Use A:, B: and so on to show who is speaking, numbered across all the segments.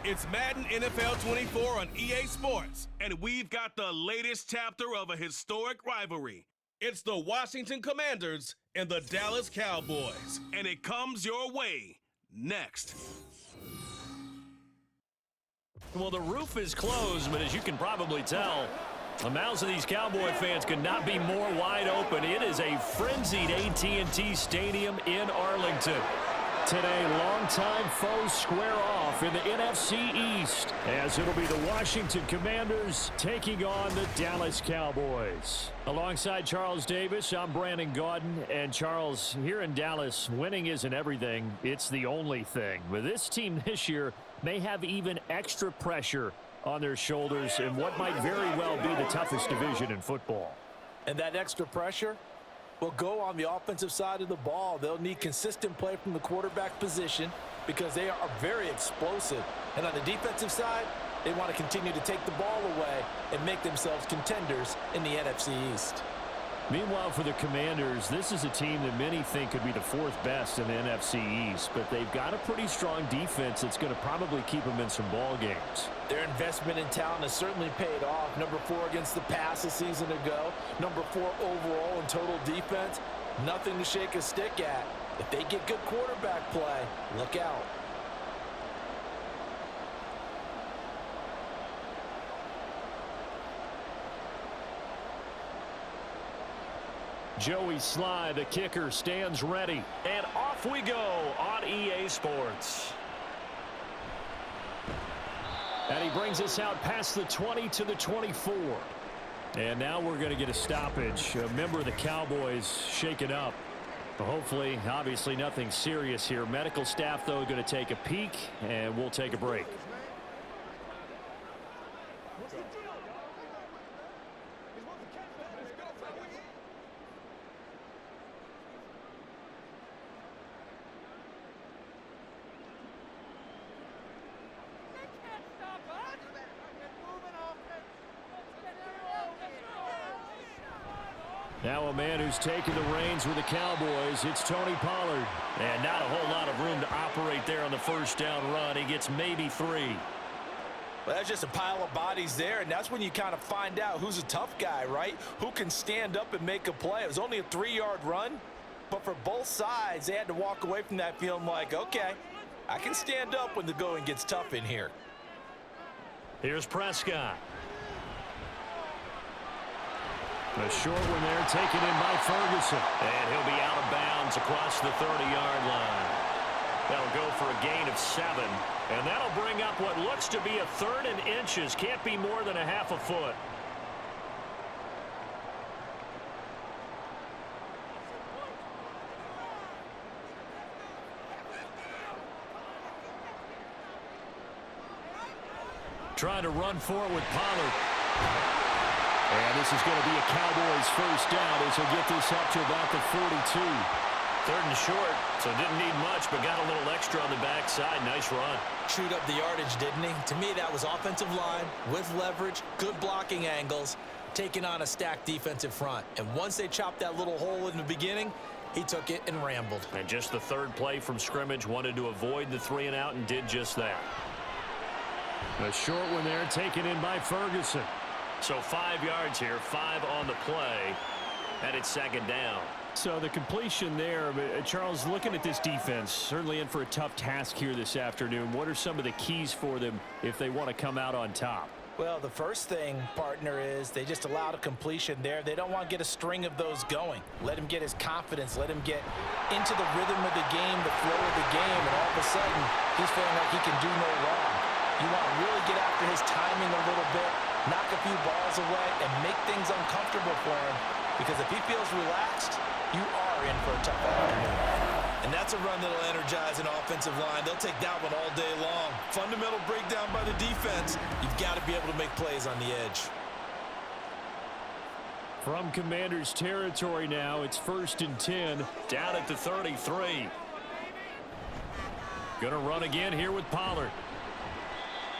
A: It's Madden NFL 24 on EA Sports, and we've got the latest chapter of a historic rivalry. It's the Washington Commanders and the Dallas Cowboys, and it comes your way next.
B: Well, the roof is closed, but as you can probably tell, the mouths of these Cowboy fans could not be more wide open. It is a frenzied AT&T Stadium in Arlington. Today, longtime foes square off in the NFC East, as it'll be the Washington Commanders taking on the Dallas Cowboys. Alongside Charles Davis, I'm Brandon Gaudin. And Charles, here in Dallas, winning isn't everything. It's the only thing. But this team this year may have even extra pressure on their shoulders in what might very well be the toughest division in football.
C: And that extra pressure will go on the offensive side of the ball. They'll need consistent play from the quarterback position because they are very explosive. And on the defensive side, they want to continue to take the ball away and make themselves contenders in the NFC East.
B: Meanwhile, for the Commanders, this is a team that many think could be the fourth best in the NFC East, but they've got a pretty strong defense that's going to probably keep them in some ball games.
C: Their investment in talent has certainly paid off. Number 4 against the pass a season ago. Number 4 overall in total defense. Nothing to shake a stick at. If they get good quarterback play, look out.
B: Joey Sly, the kicker, stands ready. And off we go on EA Sports. And he brings us out past the 20 to the 24. And now we're going to get a stoppage. A member of the Cowboys shaken up. But hopefully, obviously, nothing serious here. Medical staff, though, going to take a peek, and we'll take a break. Now a man who's taken the reins with the Cowboys, it's Tony Pollard. And not a whole lot of room to operate there on the first down run. He gets maybe 3.
C: Well, that's just a pile of bodies there, and that's when you kind of find out who's a tough guy, right? Who can stand up and make a play. It was only a 3-yard run, but for both sides, they had to walk away from that feeling like, okay, I can stand up when the going gets tough in here.
B: Here's Prescott. A short one there, taken in by Ferguson. And he'll be out of bounds across the 30-yard line. That'll go for a gain of 7. And that'll bring up what looks to be a 3rd and inches. Can't be more than a half a foot. Trying to run for it with Pollard. And this is going to be a Cowboys first down as he'll get this up to about the 42. 3rd and short, so didn't need much, but got a little extra on the backside. Nice run.
C: Chewed up the yardage, didn't he? To me, that was offensive line with leverage, good blocking angles, taking on a stacked defensive front. And once they chopped that little hole in the beginning, he took it and rambled.
B: And just the 3rd play from scrimmage, wanted to avoid the 3-and-out and did just that. A short one there, taken in by Ferguson. So 5 yards here, 5 on the play, and it's 2nd down. So the completion there, Charles, looking at this defense, certainly in for a tough task here this afternoon. What are some of the keys for them if they want to come out on top?
C: Well, the first thing, partner, is they just allowed a completion there. They don't want to get a string of those going. Let him get his confidence. Let him get into the rhythm of the game, the flow of the game, and all of a sudden, he's feeling like he can do no wrong. You want to really get after his timing a little bit, knock a few balls away, and make things uncomfortable for him. Because if he feels relaxed, you are in for a tough afternoon. And that's a run that'll energize an offensive line. They'll take that one all day long. Fundamental breakdown by the defense. You've got to be able to make plays on the edge.
B: From Commanders territory now, it's 1st and 10, down at the 33. Gonna run again here with Pollard.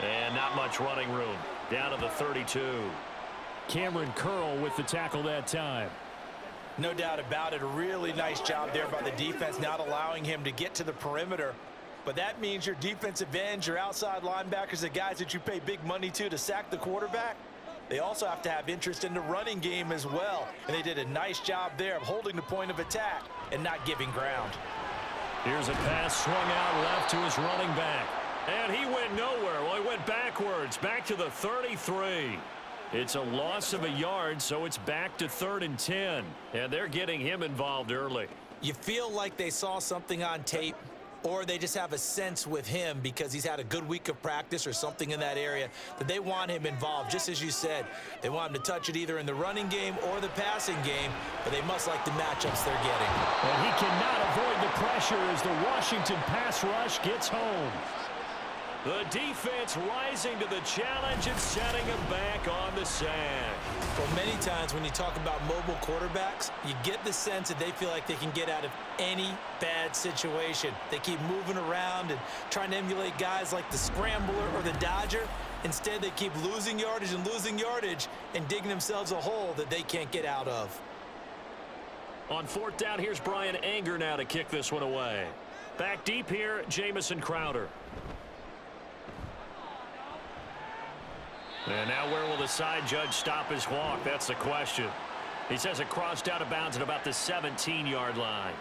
B: And not much running room. Down to the 32. Cameron Curl with the tackle that time.
C: No doubt about it. A really nice job there by the defense, not allowing him to get to the perimeter But that means your defensive ends, your outside linebackers, the guys that you pay big money to sack the quarterback, they also have to have interest in the running game as well. And they did a nice job there of holding the point of attack and not giving ground.
B: Here's a pass swung out left to his running back. And he went nowhere. Well, he went backwards, back to the 33. It's a loss of a yard, so it's back to 3rd and 10. And they're getting him involved early.
C: You feel like they saw something on tape, or they just have a sense with him because he's had a good week of practice or something in that area that they want him involved. Just as you said, they want him to touch it either in the running game or the passing game, but they must like the matchups they're getting.
B: And he cannot avoid the pressure as the Washington pass rush gets home. The defense rising to the challenge and setting him back on the sand.
C: Well, many times when you talk about mobile quarterbacks, you get the sense that they feel like they can get out of any bad situation. They keep moving around and trying to emulate guys like the Scrambler or the Dodger. Instead, they keep losing yardage and digging themselves a hole that they can't get out of.
B: On 4th down, here's Brian Anger now to kick this one away. Back deep here, Jamison Crowder. And now where will the side judge stop his walk? That's the question. He says it crossed out of bounds at about the 17-yard line.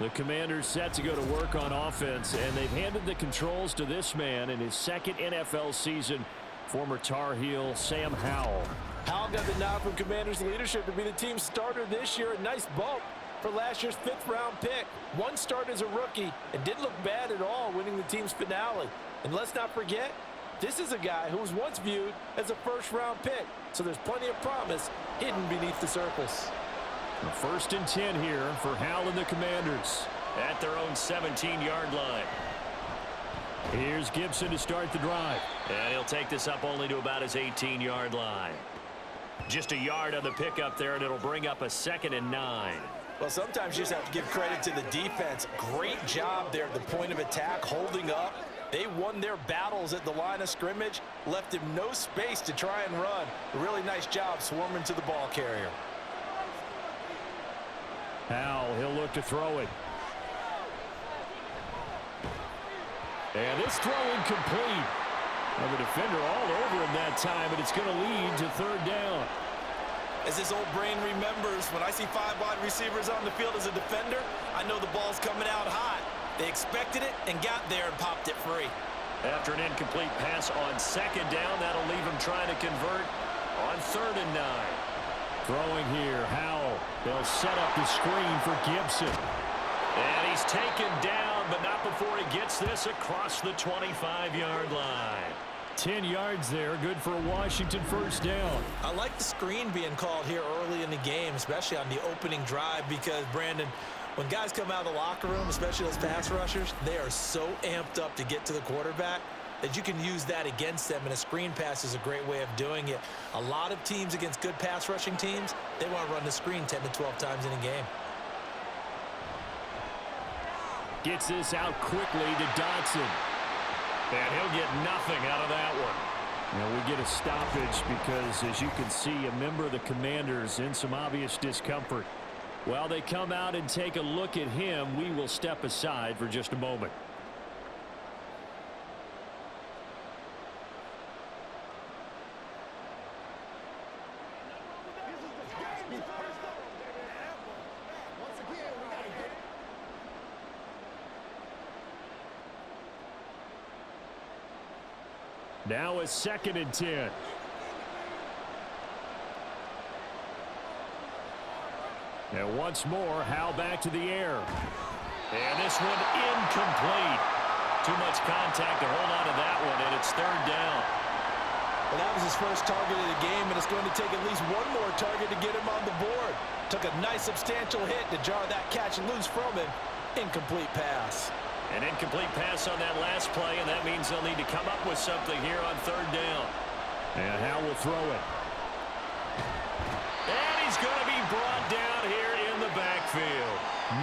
B: The Commanders set to go to work on offense, and they've handed the controls to this man in his 2nd NFL season, former Tar Heel Sam Howell.
C: Howell got the nod from Commanders leadership to be the team's starter this year. A nice bump for last year's 5th-round pick. One start as a rookie and didn't look bad at all, winning the team's finale. And let's not forget, this is a guy who was once viewed as a 1st-round pick, so there's plenty of promise hidden beneath the surface.
B: 1st and 10 here for Howell and the Commanders at their own 17-yard line. Here's Gibson to start the drive. And he'll take this up only to about his 18-yard line. Just a yard on the pickup there, and it'll bring up a 2nd and 9.
C: Well, sometimes you just have to give credit to the defense. Great job there at the point of attack, holding up. They won their battles at the line of scrimmage, left him no space to try and run. A really nice job swarming to the ball carrier.
B: Howell, he'll look to throw it. And this throw incomplete. And the defender all over him that time, and it's going to lead to 3rd down.
C: As his old brain remembers, when I see 5 wide receivers on the field as a defender, I know the ball's coming out hot. They expected it and got there and popped it free.
B: After an incomplete pass on 2nd down, that'll leave him trying to convert on 3rd and 9. Throwing here, Howell. They'll set up the screen for Gibson. And he's taken down, but not before he gets this across the 25-yard line. 10 yards there, good for a Washington 1st down.
C: I like the screen being called here early in the game, especially on the opening drive, because, Brandon, when guys come out of the locker room, especially those pass rushers, they are so amped up to get to the quarterback that you can use that against them, and a screen pass is a great way of doing it. A lot of teams against good pass rushing teams, they want to run the screen 10 to 12 times in a game.
B: Gets this out quickly to Dotson. And he'll get nothing out of that one. Now we get a stoppage because, as you can see, a member of the Commanders in some obvious discomfort. While they come out and take a look at him, we will step aside for just a moment. Now a 2nd and 10. And once more, Howell back to the air. And this one incomplete. Too much contact to hold on to that one, and it's 3rd down.
C: Well, that was his first target of the game, and it's going to take at least one more target to get him on the board. Took a nice substantial hit to jar that catch loose from him. Incomplete pass.
B: An incomplete pass on that last play, and that means they'll need to come up with something here on 3rd down. And Howell will throw it. And he's going to be brought down here in the backfield.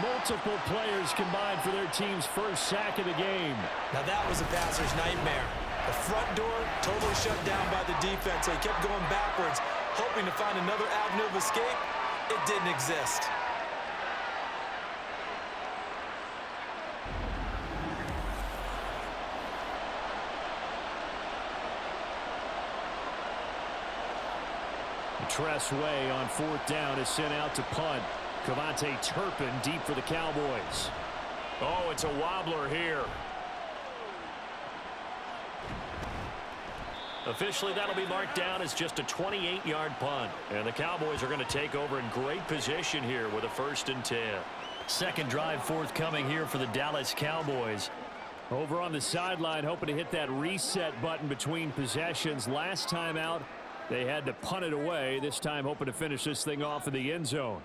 B: Multiple players combined for their team's first sack of the game.
C: Now that was a passer's nightmare. The front door totally shut down by the defense. They kept going backwards, hoping to find another avenue of escape. It didn't exist.
B: Tress Way on 4th down is sent out to punt. Cavante Turpin deep for the Cowboys. Oh, it's a wobbler here. Officially, that'll be marked down as just a 28-yard punt. And the Cowboys are going to take over in great position here with a 1st and 10. Second drive forthcoming here for the Dallas Cowboys. Over on the sideline, hoping to hit that reset button between possessions. Last time out, they had to punt it away. This time, hoping to finish this thing off in the end zone.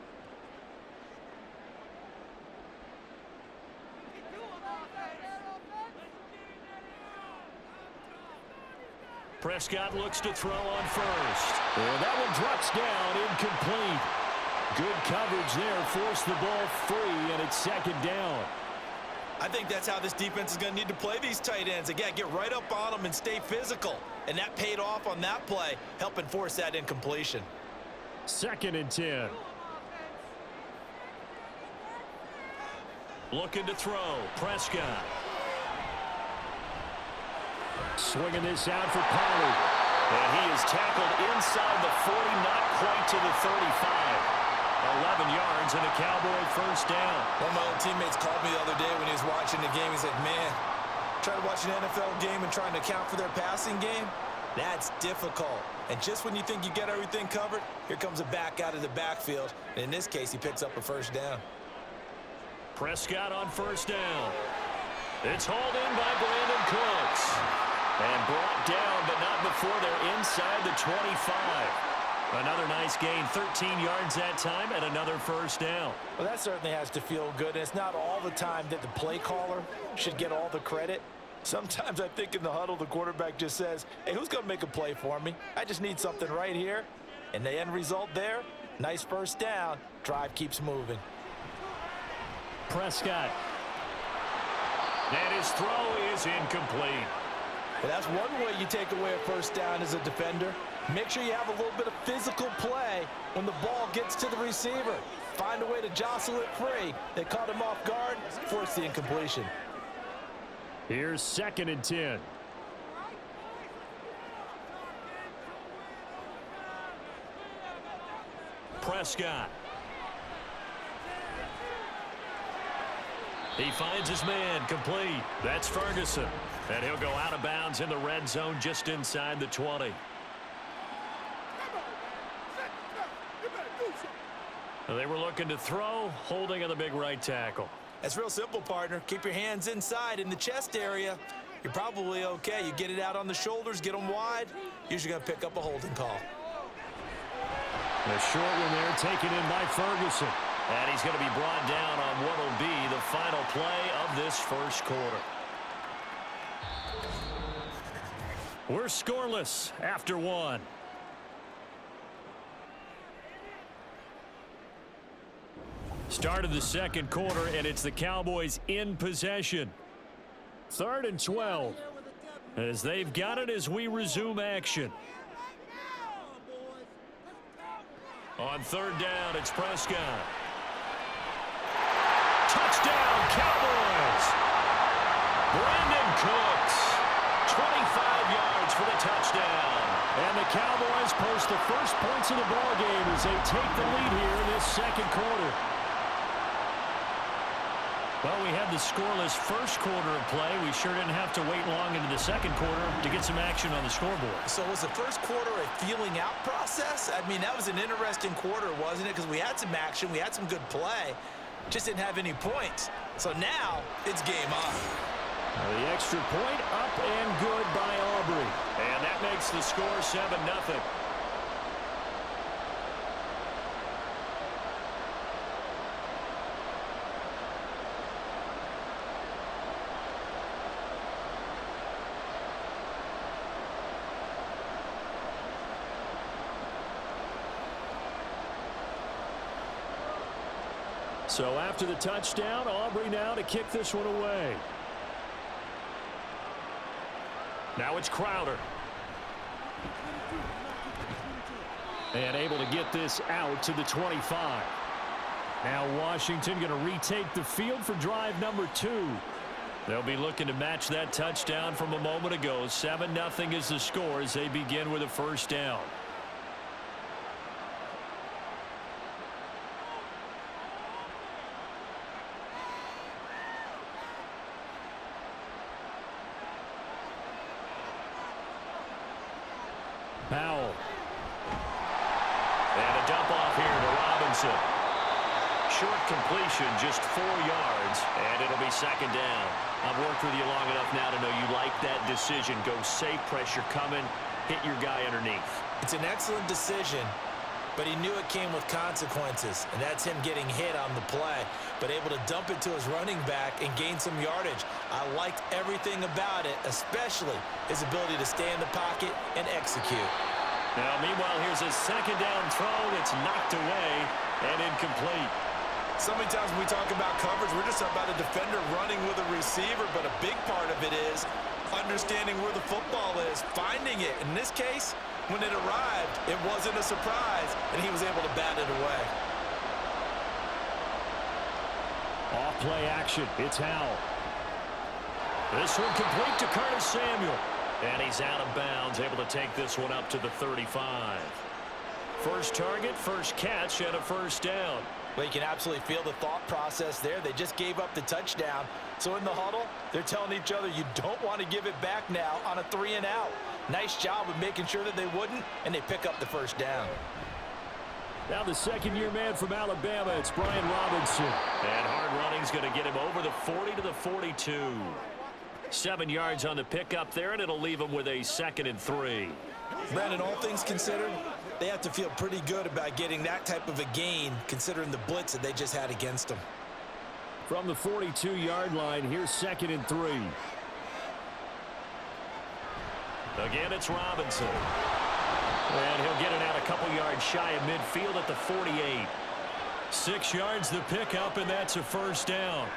B: Prescott looks to throw on first. And that one drops down, incomplete. Good coverage there, forced the ball free, and it's 2nd down.
C: I think that's how this defense is going to need to play these tight ends. Again, get right up on them and stay physical. And that paid off on that play, helping force that incompletion.
B: 2nd and 10. Looking to throw, Prescott. Swinging this out for Pollard. And he is tackled inside the 40, not quite to the 35. 11 yards and a Cowboy 1st down.
C: One of my old teammates called me the other day when he was watching the game. He said, man, trying to watch an NFL game and trying to account for their passing game, that's difficult. And just when you think you get everything covered, here comes a back out of the backfield. And in this case, he picks up a 1st down.
B: Prescott on 1st down. It's hauled in by Brandon Cooks. And brought down, but not before they're inside the 25. Another nice gain, 13 yards that time, and another 1st down.
C: Well, that certainly has to feel good. And it's not all the time that the play caller should get all the credit. Sometimes I think in the huddle, the quarterback just says, hey, who's going to make a play for me? I just need something right here. And the end result there, nice 1st down. Drive keeps moving.
B: Prescott. And his throw is incomplete.
C: Well, that's one way you take away a 1st down as a defender. Make sure you have a little bit of physical play when the ball gets to the receiver. Find a way to jostle it free. They caught him off guard, forced the incompletion.
B: Here's 2nd and 10. Prescott. He finds his man, complete. That's Ferguson. And he'll go out of bounds in the red zone just inside the 20. They were looking to throw, holding on the big right tackle.
C: That's real simple, partner. Keep your hands inside in the chest area. You're probably okay. You get it out on the shoulders, get them wide. Usually going to pick up a holding call.
B: The short one there taken in by Ferguson. And he's going to be brought down on what will be the final play of this 1st quarter. We're scoreless after 1. Start of the 2nd quarter, and it's the Cowboys in possession. 3rd and 12. As they've got it as we resume action. On 3rd down, it's Prescott. Touchdown, Cowboys! Brandon Cooks, 25 yards for the touchdown. And the Cowboys post the first points of the ballgame as they take the lead here in this 2nd quarter. Well, we had the scoreless 1st quarter of play. We sure didn't have to wait long into the 2nd quarter to get some action on the scoreboard.
C: So was the 1st quarter a feeling out process? I mean, that was an interesting quarter, wasn't it? Because we had some action, we had some good play, just didn't have any points. So now it's game on.
B: The extra point up and good by Aubrey. And that makes the score 7-0. So after the touchdown, Aubrey now to kick this one away. Now it's Crowder. And able to get this out to the 25. Now Washington going to retake the field for drive number 2. They'll be looking to match that touchdown from a moment ago. 7-0 is the score as they begin with a 1st down. Robinson. Short completion, just 4 yards, and it'll be second down. I've worked with you long enough now to know you like that decision. Go safe, pressure coming, hit your guy underneath.
C: It's an excellent decision, but he knew it came with consequences, and that's him getting hit on the play, but able to dump it to his running back and gain some yardage. I liked everything about it, especially his ability to stay in the pocket and execute.
B: Now, meanwhile, here's a second down throw that's knocked away and incomplete.
C: So many times when we talk about coverage, we're just about a defender running with a receiver, but a big part of it is understanding where the football is, finding it. In this case, when it arrived, it wasn't a surprise, and he was able to bat it away.
B: Off play action, it's Howell. This one complete to Curtis Samuel. And he's out of bounds, able to take this one up to the 35. First target, first catch, and a first down.
C: Well, you can absolutely feel the thought process there. They just gave up the touchdown. So in the huddle, they're telling each other, you don't want to give it back now on a 3-and-out. Nice job of making sure that they wouldn't, and they pick up the first down.
B: Now the second-year man from Alabama, it's Brian Robinson. And hard running's going to get him over the 40 to the 42. 7 yards on the pickup there, and it'll leave him with a 2nd and 3.
C: Brandon, all things considered, they have to feel pretty good about getting that type of a gain, considering the blitz that they just had against them.
B: From the 42-yard line, here's 2nd and 3. Again, it's Robinson. And he'll get it out a couple yards shy of midfield at the 48. 6 yards the pickup, and that's a first down.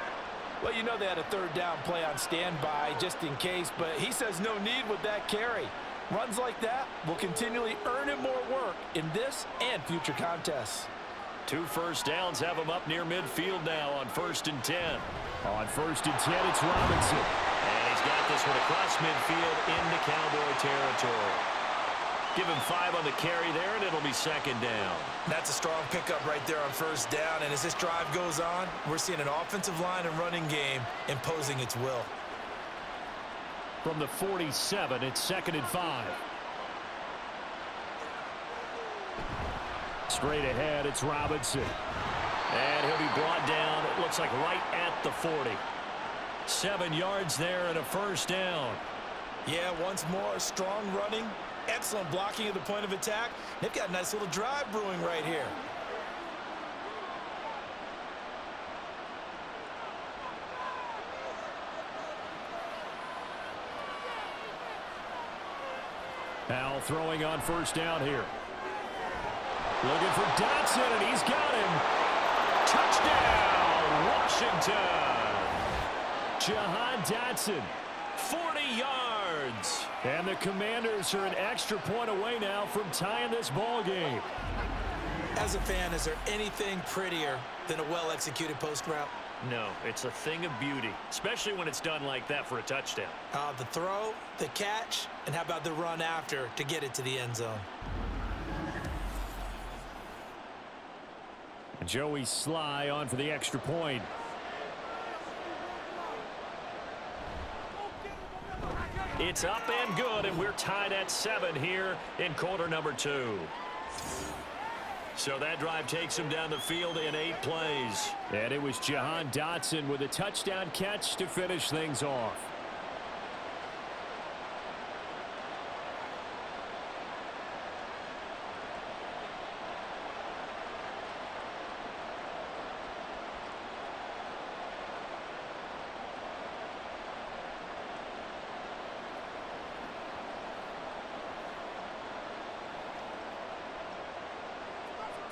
C: Well, you know they had a third down play on standby just in case, but he says no need with that carry. Runs like that will continually earn him more work in this and future contests.
B: 2 first downs have him up near midfield now on 1st and 10. On 1st and 10, it's Robinson. And he's got this one across midfield into Cowboy territory. Give him 5 on the carry there, and it'll be 2nd down.
C: That's a strong pickup right there on first down, and as this drive goes on, we're seeing an offensive line and running game imposing its will.
B: From the 47, it's 2nd and 5. Straight ahead, it's Robinson. And he'll be brought down, it looks like right at the 40. 7 yards there and a first down.
C: Yeah, once more, strong running, excellent blocking at the point of attack. They've got a nice little drive brewing right here.
B: Howell throwing on first down here. Looking for Dotson, and he's got him. Touchdown, Washington. Jahan Dotson, 40 yards. And the Commanders are an extra point away now from tying this ball game.
C: As a fan, is there anything prettier than a well-executed post route?
B: No, it's a thing of beauty, especially when it's done like that for a touchdown.
C: The throw, the catch, and how about the run after to get it to the end zone?
B: Joey Sly on for the extra point. It's up and good, and we're tied at 7 here in quarter number 2. So that drive takes him down the field in 8 plays. And it was Jahan Dotson with a touchdown catch to finish things off.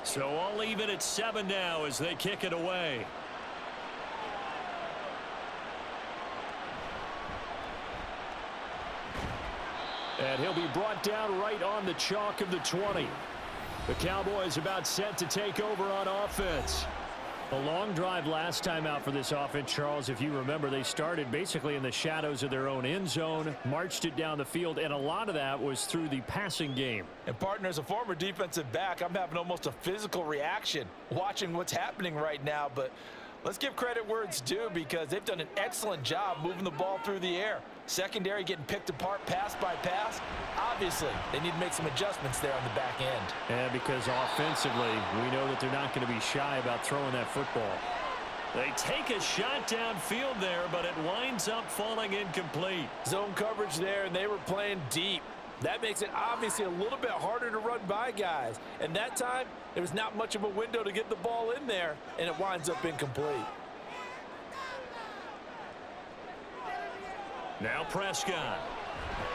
B: So all even at 7 now as they kick it away. And he'll be brought down right on the chalk of the 20. The Cowboys about set to take over on offense. A long drive last time out for this offense, Charles. If you remember, they started basically in the shadows of their own end zone, marched it down the field, and a lot of that was through the passing game.
C: And partner, as a former defensive back, I'm having almost a physical reaction watching what's happening right now. But Let's give credit where it's due because they've done an excellent job moving the ball through the air. Secondary getting picked apart pass by pass. Obviously, they need to make some adjustments there on the back end.
B: And because offensively, we know that they're not going to be shy about throwing that football. They take a shot downfield there, but it winds up falling incomplete.
C: Zone coverage there, and they were playing deep. That makes it obviously a little bit harder to run by guys. And that time, there was not much of a window to get the ball in there, and it winds up incomplete.
B: Now Prescott.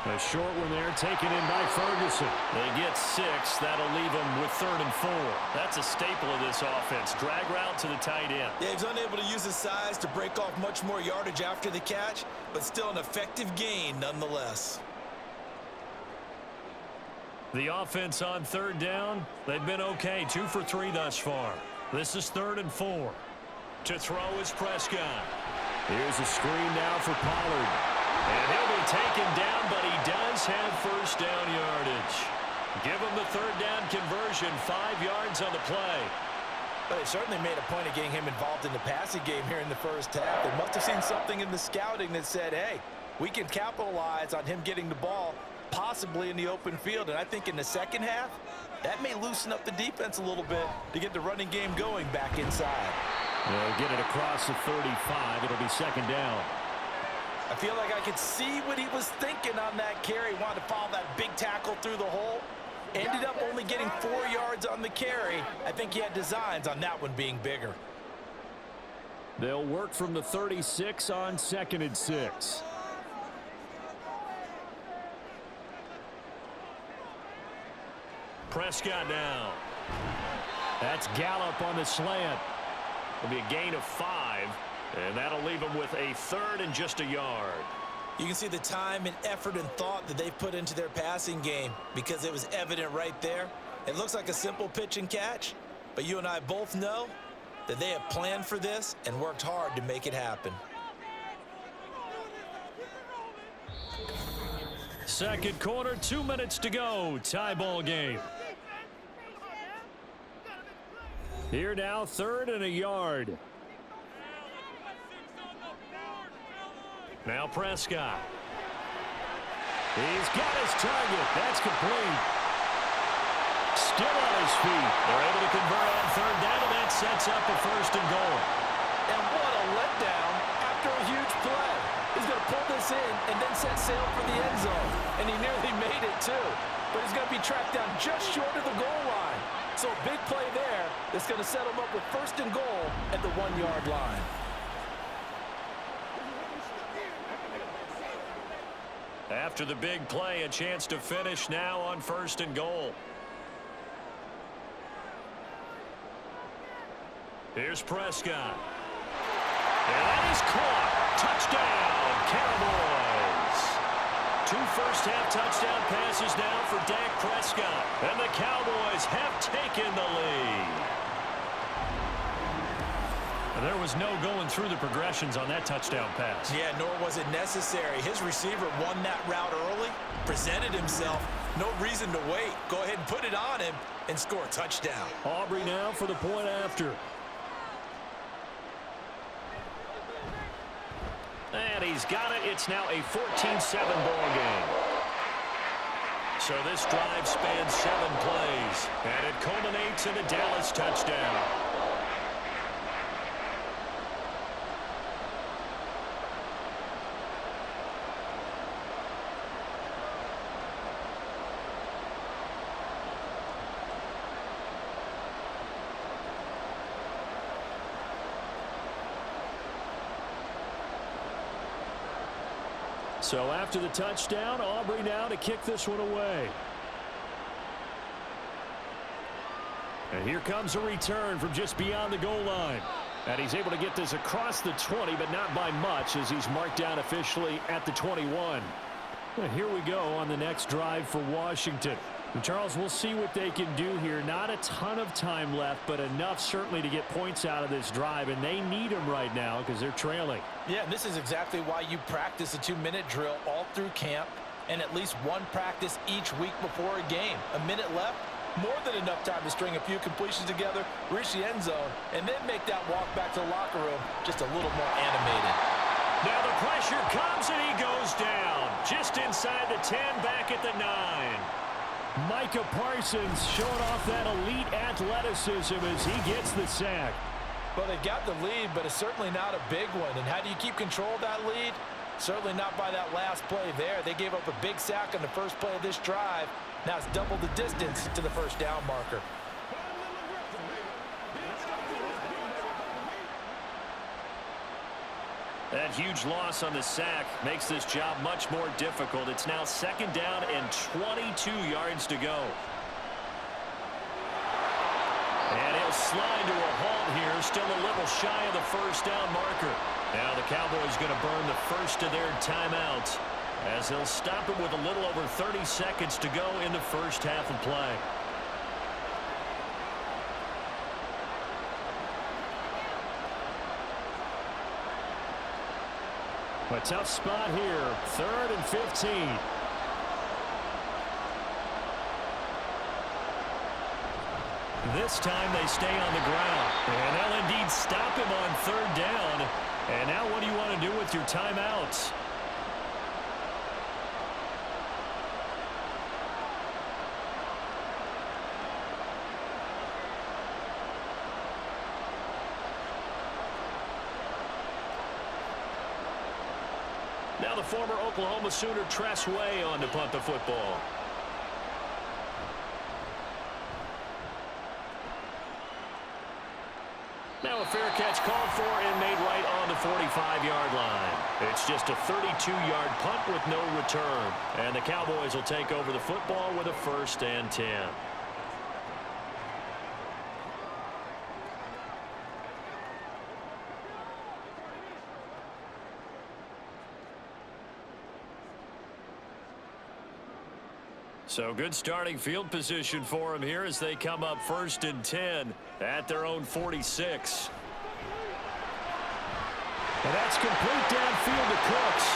B: A short one there taken in by Ferguson. They get 6. That'll leave them with 3rd and 4. That's a staple of this offense. Drag route to the tight end.
C: Yeah, he's unable to use his size to break off much more yardage after the catch, but still an effective gain nonetheless.
B: The offense on 3rd down, they've been okay. 2 for 3 thus far. This is 3rd and 4. To throw is Prescott. Here's a screen now for Pollard. And he'll be taken down, but he does have 1st down yardage. Give him the 3rd down conversion, 5 yards on the play.
C: But they certainly made a point of getting him involved in the passing game here in the first half. They must have seen something in the scouting that said, hey, we can capitalize on him getting the ball possibly in the open field. And I think in the second half, that may loosen up the defense a little bit to get the running game going back inside.
B: They'll get it across the 35. It'll be 2nd down.
C: I feel like I could see what he was thinking on that carry. He wanted to follow that big tackle through the hole. Ended up only getting 4 yards on the carry. I think he had designs on that one being bigger.
B: They'll work from the 36 on 2nd and 6. Prescott now. That's Gallup on the slant. It'll be a gain of 5. And that'll leave them with a 3rd and just a yard.
C: You can see the time and effort and thought that they've put into their passing game because it was evident right there. It looks like a simple pitch and catch, but you and I both know that they have planned for this and worked hard to make it happen.
B: 2nd quarter, 2 minutes to go. Tie ball game. Here now, 3rd and a yard. Now Prescott. He's got his target. That's complete. Still on his feet. They're able to convert on 3rd down, and that sets up a 1st and goal.
C: And what a letdown after a huge play. He's going to pull this in and then set sail for the end zone. And he nearly made it, too. But he's going to be tracked down just short of the goal line. So a big play there that's going to set him up with 1st and goal at the 1-yard line.
B: After the big play, a chance to finish now on 1st and goal. Here's Prescott. And that is caught. Touchdown, Cowboys. 2 first-half touchdown passes now for Dak Prescott. And the Cowboys have taken the lead. And there was no going through the progressions on that touchdown pass.
C: Yeah, nor was it necessary. His receiver won that route early, presented himself. No reason to wait. Go ahead and put it on him and score a touchdown.
B: Aubrey now for the point after. And he's got it. It's now a 14-7 ball game. So this drive spans 7 plays, and it culminates in a Dallas touchdown. So after the touchdown, Aubrey now to kick this one away. And here comes a return from just beyond the goal line. And he's able to get this across the 20, but not by much as he's marked down officially at the 21. And here we go on the next drive for Washington. And Charles, we'll see what they can do here. Not a ton of time left, but enough certainly to get points out of this drive. And they need them right now because they're trailing.
C: Yeah, this is exactly why you practice a 2-minute drill all through camp and at least one practice each week before a game. A minute left, More than enough time to string a few completions together, reach the end zone, and then make that walk back to the locker room just a little more animated.
B: Now the pressure comes and he goes down. Just inside the 10, back at the 9. Micah Parsons showing off that elite athleticism as he gets the sack.
C: Well, they got the lead, but it's certainly not a big one. And how do you keep control of that lead? Certainly not by that last play there. They gave up a big sack on the first play of this drive. Now it's double the distance to the first down marker.
B: That huge loss on the sack makes this job much more difficult. It's now 2nd down and 22 yards to go. And he'll slide to a halt here, still a little shy of the first down marker. Now the Cowboys going to burn the first of their timeouts as they'll stop it with a little over 30 seconds to go in the first half of play. A tough spot here, 3rd and 15. This time they stay on the ground. And they'll indeed stop him on 3rd down. And now what do you want to do with your timeouts? Now the former Oklahoma Sooner Tress Way on to punt the football. Now a fair catch called for and made right on the 45-yard line. It's just a 32-yard punt with no return. And the Cowboys will take over the football with a 1st and 10. So good starting field position for them here as they come up 1st and 10 at their own 46. And that's complete downfield to Cooks.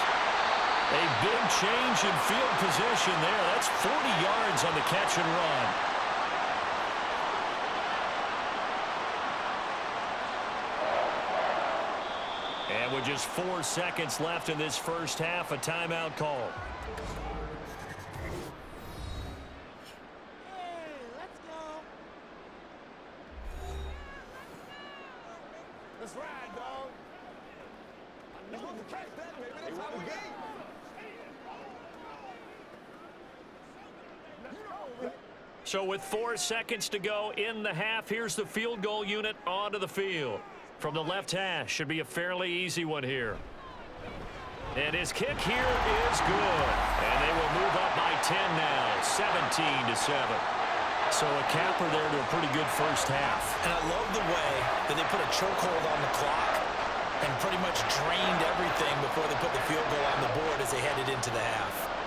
B: A big change in field position there. That's 40 yards on the catch and run. And with just 4 seconds left in this first half, a timeout call. So with 4 seconds to go in the half, here's the field goal unit onto the field. From the left hash, should be a fairly easy one here. And his kick here is good. And they will move up by 10 now, 17-7. So a capper there to a pretty good first half.
C: And I love the way that they put a chokehold on the clock and pretty much drained everything before they put the field goal on the board as they headed into the half.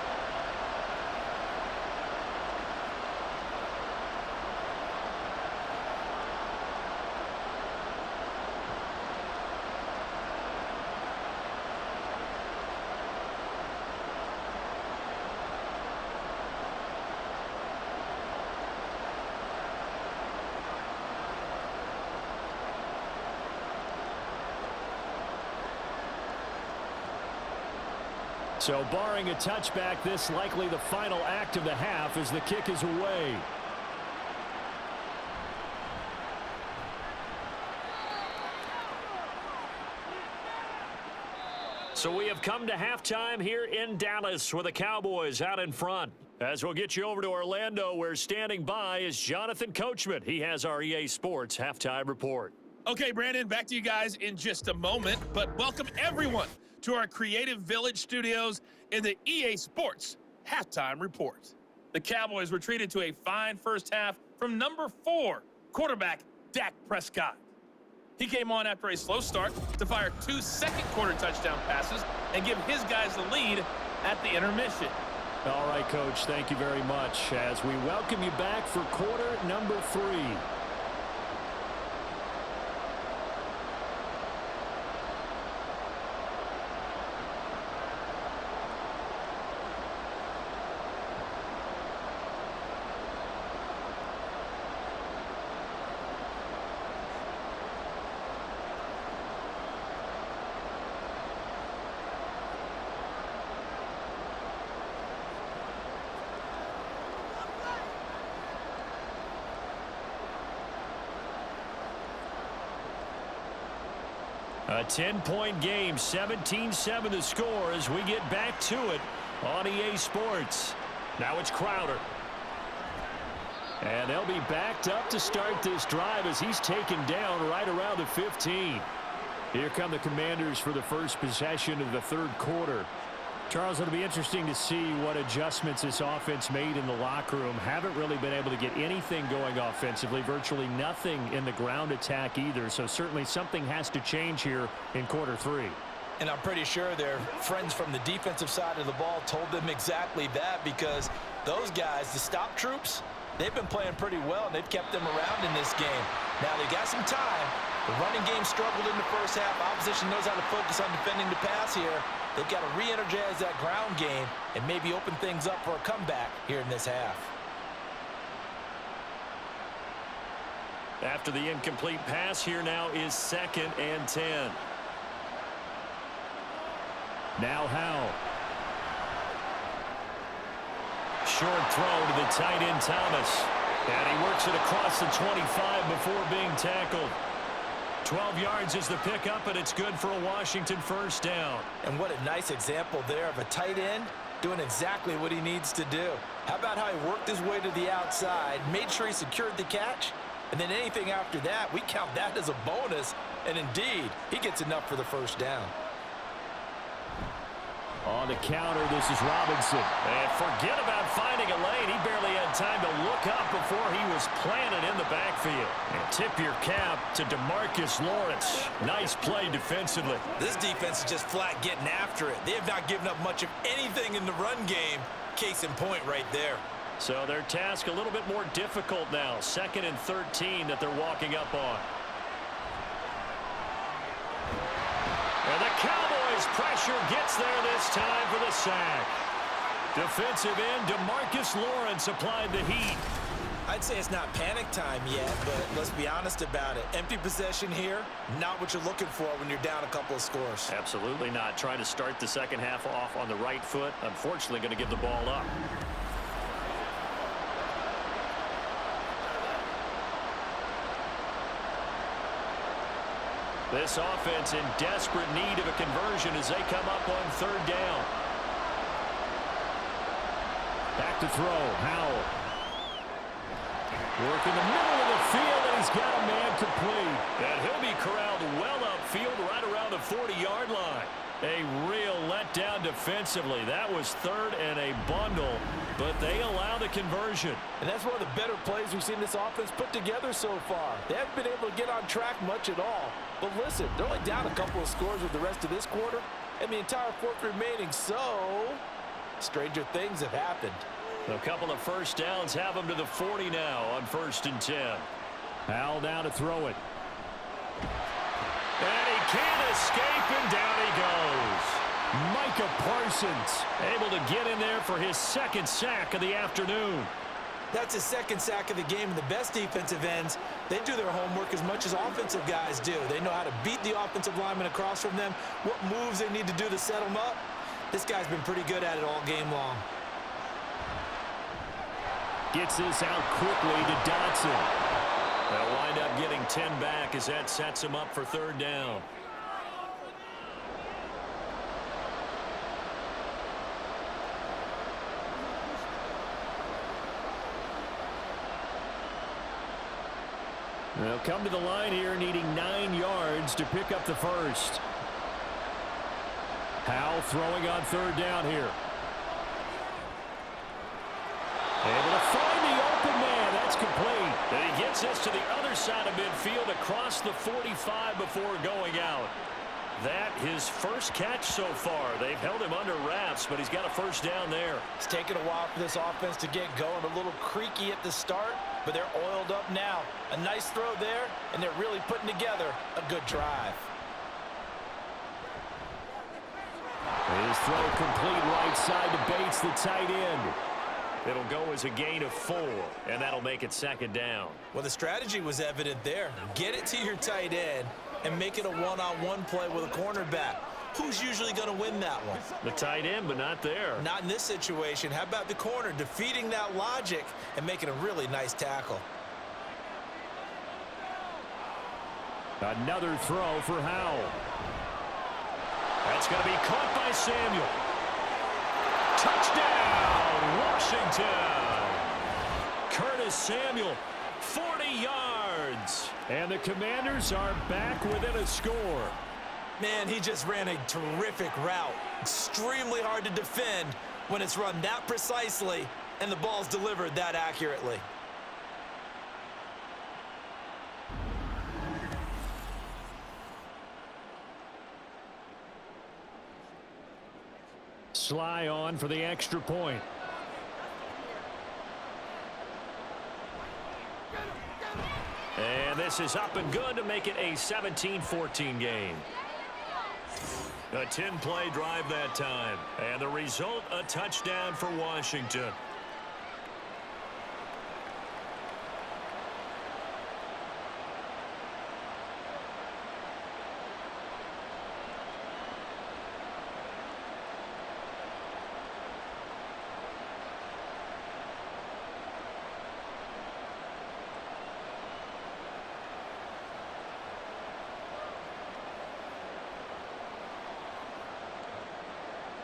B: So barring a touchback, this likely the final act of the half as the kick is away. So we have come to halftime here in Dallas with the Cowboys out in front. As we'll get you over to Orlando, where standing by is Jonathan Coachman. He has our EA Sports halftime report.
D: Okay, Brandon, back to you guys in just a moment, but welcome everyone to our Creative Village studios in the EA Sports halftime report. The Cowboys were treated to a fine first half from number 4 quarterback Dak Prescott. He came on after a slow start to fire 2 second-quarter touchdown passes and give his guys the lead at the intermission.
B: All right, Coach, thank you very much as we welcome you back for quarter number 3. A 10-point game, 17-7 the score as we get back to it on EA Sports. Now it's Crowder. And they'll be backed up to start this drive as he's taken down right around the 15. Here come the Commanders for the first possession of the third quarter. Charles, it'll be interesting to see what adjustments this offense made in the locker room. Haven't really been able to get anything going offensively, virtually nothing in the ground attack either. So certainly something has to change here in quarter three.
C: And I'm pretty sure their friends from the defensive side of the ball told them exactly that, because those guys, the stop troops, they've been playing pretty well, and they've kept them around in this game. Now, they got some time. The running game struggled in the first half. Opposition knows how to focus on defending the pass here. They've got to re-energize that ground game and maybe open things up for a comeback here in this half.
B: After the incomplete pass, here now is 2nd and 10. Now Howell. Short throw to the tight end Thomas. And he works it across the 25 before being tackled. 12 yards is the pickup, and it's good for a Washington first down.
C: And what a nice example there of a tight end doing exactly what he needs to do. How about how he worked his way to the outside, made sure he secured the catch, and then anything after that, we count that as a bonus. And indeed, he gets enough for the first down.
B: On the counter, this is Robinson. And forget about finding a lane. He barely had time to look up before he was planted in the backfield. And tip your cap to DeMarcus Lawrence. Nice play defensively.
C: This defense is just flat getting after it. They have not given up much of anything in the run game. Case in point right there.
B: So their task a little bit more difficult now. 2nd and 13 that they're walking up on. And the Cowboys pressure gets there this time for the sack. Defensive end DeMarcus Lawrence applied the heat.
C: I'd say it's not panic time yet, but let's be honest about it. Empty possession here, not what you're looking for when you're down a couple of scores.
B: Absolutely not. Trying to start the second half off on the right foot. Unfortunately, going to give the ball up. This offense in desperate need of a conversion as they come up on 3rd down. Back to throw, Howell. Work in the middle of the field, and he's got a man complete. And he'll be corralled well upfield right around the 40-yard line. A real letdown defensively. That was 3rd and a bundle, but they allow the conversion.
C: And that's one of the better plays we've seen this offense put together so far. They haven't been able to get on track much at all. But listen, they're only down a couple of scores with the rest of this quarter, and the entire 4th remaining, so stranger things have happened.
B: A couple of first downs have them to the 40 now on 1st and 10. Howell down to throw it. And he can't escape, and down he goes. Micah Parsons able to get in there for his 2nd sack of the afternoon.
C: That's his 2nd sack of the game. And the best defensive ends, they do their homework as much as offensive guys do. They know how to beat the offensive lineman across from them, what moves they need to do to set them up. This guy's been pretty good at it all game long.
B: Gets this out quickly to Dotson. They'll wind up getting 10 back as that sets him up for 3rd down. They'll come to the line here needing 9 yards to pick up the first. Howell throwing on 3rd down here. Able to find the open man. That's complete. And he gets this to the other side of midfield across the 45 before going out. That his first catch so far. They've held him under wraps, but he's got a first down there.
C: It's taken a while for this offense to get going. A little creaky at the start, but they're oiled up now. A nice throw there, and they're really putting together a good drive.
B: His throw complete right side to Bates, the tight end. It'll go as a gain of 4, and that'll make it 2nd down.
C: Well, the strategy was evident there. Get it to your tight end and make it a one-on-one play with a cornerback. Who's usually going to win that one?
B: The tight end, but not there.
C: Not in this situation. How about the corner defeating that logic and making a really nice tackle?
B: Another throw for Howell. That's going to be caught by Samuel. Touchdown, Washington. Curtis Samuel, 40 yards. And the Commanders are back within a score.
C: Man, he just ran a terrific route. Extremely hard to defend when it's run that precisely and the ball's delivered that accurately.
B: Sly on for the extra point. And this is up and good to make it a 17-14 game. A 10-play drive that time. And the result, a touchdown for Washington.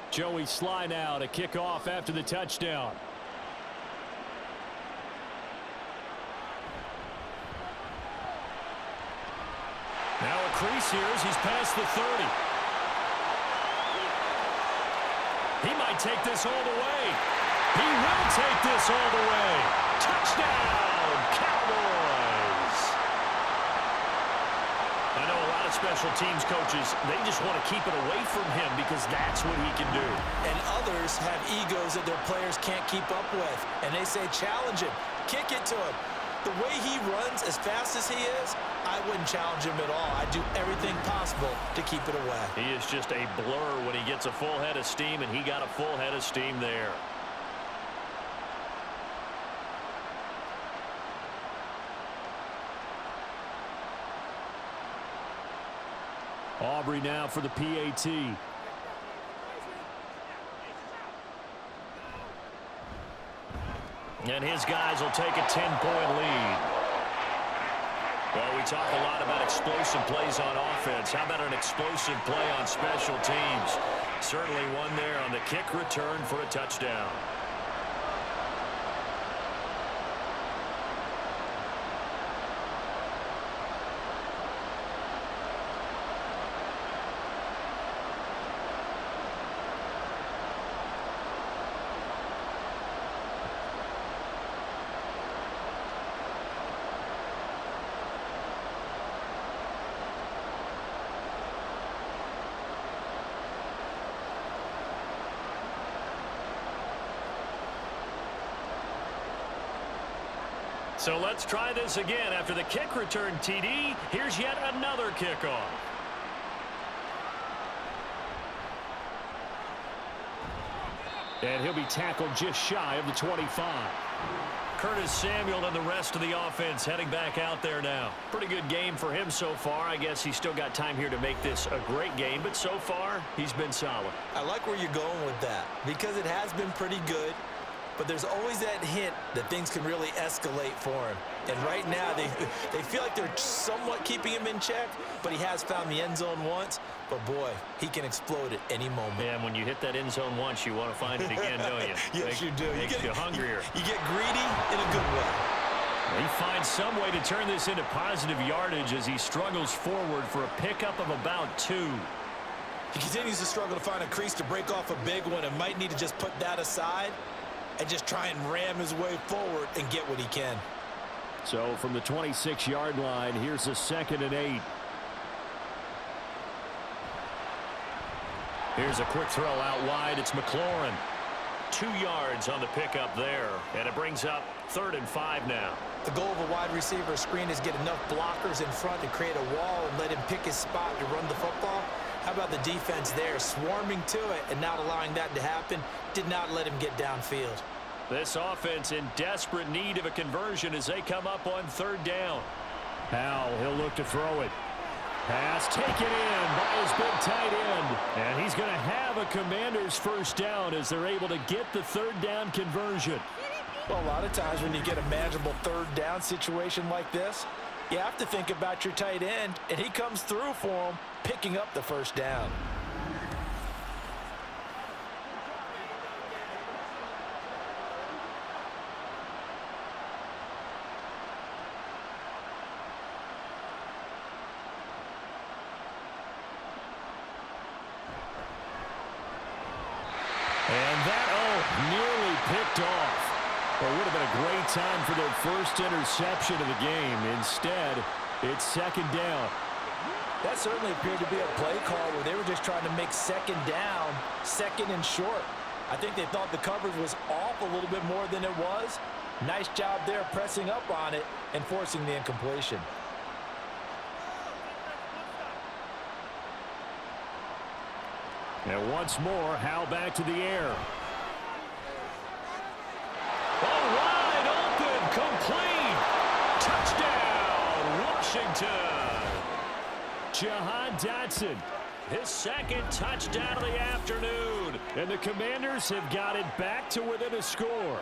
B: Joey Sly now to kick off after the touchdown. Now a crease here as he's past the 30. He might take this all the way. He will take this all the way. Touchdown, Cowboys. I know a lot of special teams coaches, they just want to keep it away from him because that's what he can do.
C: And others have egos that their players can't keep up with. And they say, challenge him, kick it to him. The way he runs as fast as he is, I wouldn't challenge him at all. I'd do everything possible to keep it away.
B: He is just a blur when he gets a full head of steam, and he got a full head of steam there. Aubrey now for the PAT. And his guys will take a 10-point lead. Well, we talk a lot about explosive plays on offense. How about an explosive play on special teams? Certainly one there on the kick return for a touchdown. So let's try this again. After the kick return TD, here's yet another kickoff. And he'll be tackled just shy of the 25. Curtis Samuel and the rest of the offense heading back out there now. Pretty good game for him so far. I guess he's still got time here to make this a great game, but so far, he's been solid.
C: I like where you're going with that because it has been pretty good. But there's always that hint that things can really escalate for him. And right now, they feel like they're somewhat keeping him in check, but he has found the end zone once. But, boy, he can explode at any moment.
B: Yeah, and when you hit that end zone once, you want to find it again, don't you?
C: Yes, you do.
B: Makes you hungrier.
C: You get greedy in a good way.
B: He finds some way to turn this into positive yardage as he struggles forward for a pickup of about 2.
C: He continues to struggle to find a crease to break off a big one and might need to just put that aside and just try and ram his way forward and get what he can.
B: So from the 26-yard line, here's a 2nd and 8. Here's a quick throw out wide. It's McLaurin. 2 yards on the pickup there, and it brings up 3rd and 5 now.
C: The goal of a wide receiver screen is get enough blockers in front to create a wall and let him pick his spot to run the football. How about the defense there, swarming to it and not allowing that to happen? Did not let him get downfield.
B: This offense in desperate need of a conversion as they come up on 3rd down. Howell, he'll look to throw it. Pass taken in by his big tight end. And he's going to have a Commanders 1st down as they're able to get the 3rd down conversion.
C: Well, a lot of times when you get a manageable 3rd down situation like this, you have to think about your tight end, and he comes through for him, picking up the 1st down.
B: And that, nearly picked off. Well, it would have been a great time for their first interception of the game. Instead, it's second down.
C: That certainly appeared to be a play call where they were just trying to make second down, second and short. I think they thought the coverage was off a little bit more than it was. Nice job there pressing up on it and forcing the incompletion.
B: And once more, Howe back to the air. Oh, wide open, complete. Touchdown, Washington. Jahan Dotson, his second touchdown of the afternoon. And the Commanders have got it back to within a score.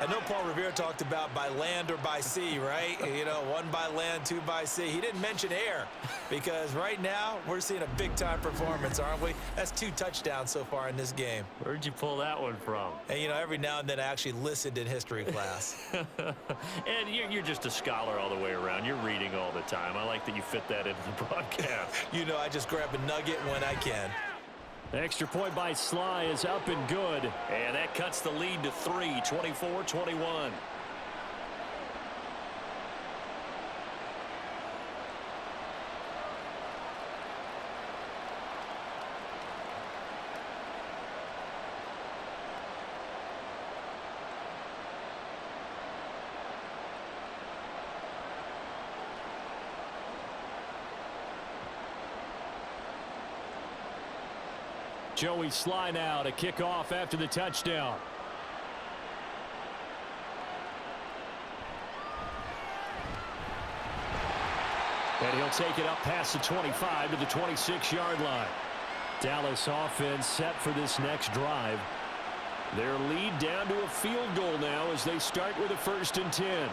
C: I know Paul Revere talked about by land or by sea, right? You know, one by land, two by sea. He didn't mention air because right now we're seeing a big-time performance, aren't we? That's 2 touchdowns so far in this game.
B: Where'd you pull that one from?
C: And, you know, every now and then I actually listened in history class.
B: And you're just a scholar all the way around. You're reading all the time. I like that you fit that into the broadcast.
C: You know, I just grab a nugget when I can.
B: Extra point by Sly is up and good. And that cuts the lead to 3, 24-21. Joey Sly now to kick off after the touchdown. And he'll take it up past the 25 to the 26-yard line. Dallas offense set for this next drive. Their lead down to a field goal now as they start with a 1st and 10.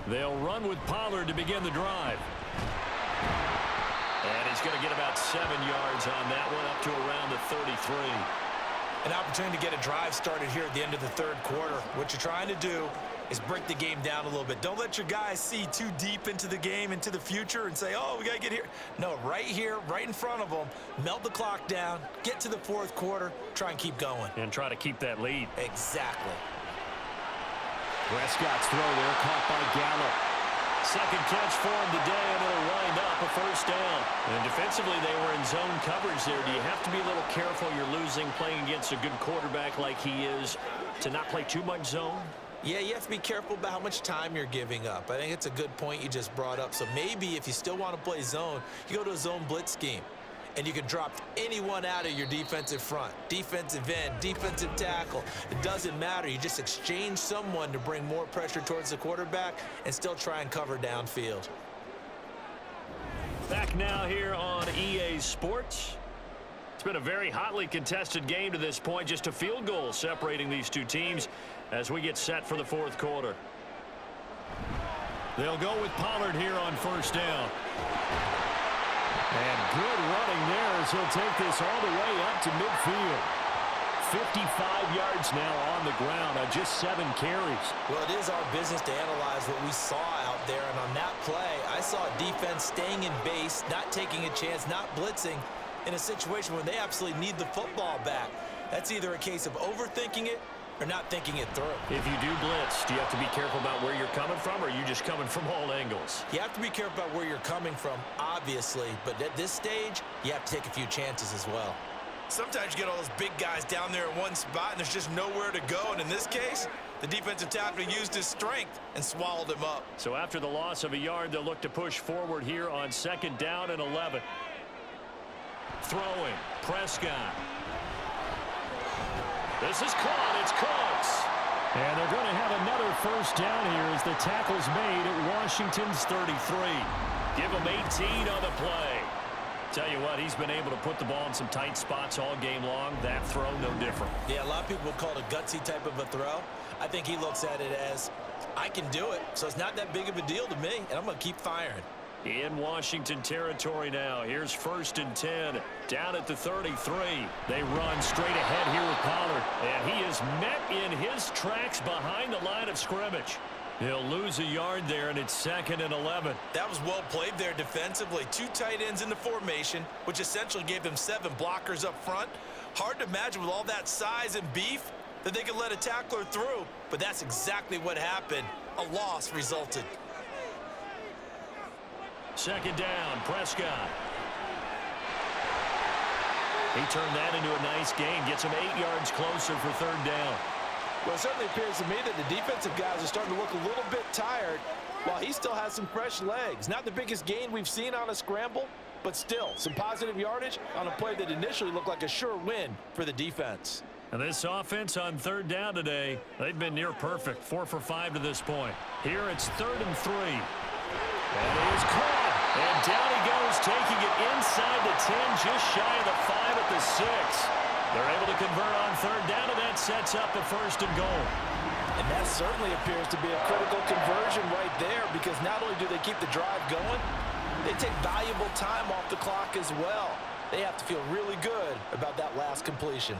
B: They'll run with Pollard to begin the drive. And he's going to get about 7 yards on that one, up to around the 33.
C: An opportunity to get a drive started here at the end of the 3rd quarter. What you're trying to do is break the game down a little bit. Don't let your guys see too deep into the game, into the future, and say, oh, we got to get here. No, right here, right in front of them, melt the clock down, get to the 4th quarter, try and keep going.
B: And try to keep that lead.
C: Exactly.
B: Prescott's throw there, caught by Gallup. Second catch for him today, and it'll wind up a 1st down. And defensively, they were in zone coverage there. Do you have to be a little careful? You're losing, playing against a good quarterback like he is, to not play too much zone?
C: Yeah, you have to be careful about how much time you're giving up. I think it's a good point you just brought up. So maybe if you still want to play zone, you go to a zone blitz scheme. And you can drop anyone out of your defensive front, defensive end, defensive tackle. It doesn't matter. You just exchange someone to bring more pressure towards the quarterback and still try and cover downfield.
B: Back now here on EA Sports. It's been a very hotly contested game to this point. Just a field goal separating these two teams as we get set for the 4th quarter. They'll go with Pollard here on 1st down. And good running there as he'll take this all the way up to midfield. 55 yards now on the ground on just 7 carries.
C: Well, it is our business to analyze what we saw out there. And on that play, I saw a defense staying in base, not taking a chance, not blitzing in a situation where they absolutely need the football back. That's either a case of overthinking it or not thinking it through.
B: If you do blitz, do you have to be careful about where you're coming from, or are you just coming from all angles?
C: You have to be careful about where you're coming from, obviously, but at this stage, you have to take a few chances as well. Sometimes you get all those big guys down there in one spot, and there's just nowhere to go, and in this case, the defensive tackle used his strength and swallowed him up.
B: So after the loss of a yard, they'll look to push forward here on 2nd down and 11. Throwing, Prescott. This is caught. It's Cooks. And they're going to have another 1st down here as the tackle's made at Washington's 33. Give him 18 on the play. Tell you what, he's been able to put the ball in some tight spots all game long. That throw, no different.
C: Yeah, a lot of people would call it a gutsy type of a throw. I think he looks at it as, I can do it, so it's not that big of a deal to me, and I'm going to keep firing.
B: In Washington territory now. Here's 1st and 10. Down at the 33. They run straight ahead here with Pollard. And he is met in his tracks behind the line of scrimmage. He'll lose a yard there, and it's 2nd and 11.
C: That was well played there defensively. 2 tight ends in the formation, which essentially gave them 7 blockers up front. Hard to imagine with all that size and beef that they could let a tackler through, but that's exactly what happened. A loss resulted.
B: 2nd down, Prescott. He turned that into a nice gain. Gets him 8 yards closer for 3rd down.
E: Well, it certainly appears to me that the defensive guys are starting to look a little bit tired while he still has some fresh legs. Not the biggest gain we've seen on a scramble, but still some positive yardage on a play that initially looked like a sure win for the defense.
B: And this offense on 3rd down today, they've been near perfect. 4 for 5 to this point. Here it's 3rd and 3. And he is caught. And down he goes, taking it inside the 10, just shy of the 5 at the 6. They're able to convert on 3rd down, and that sets up a 1st and goal.
C: And that certainly appears to be a critical conversion right there, because not only do they keep the drive going, they take valuable time off the clock as well. They have to feel really good about that last completion.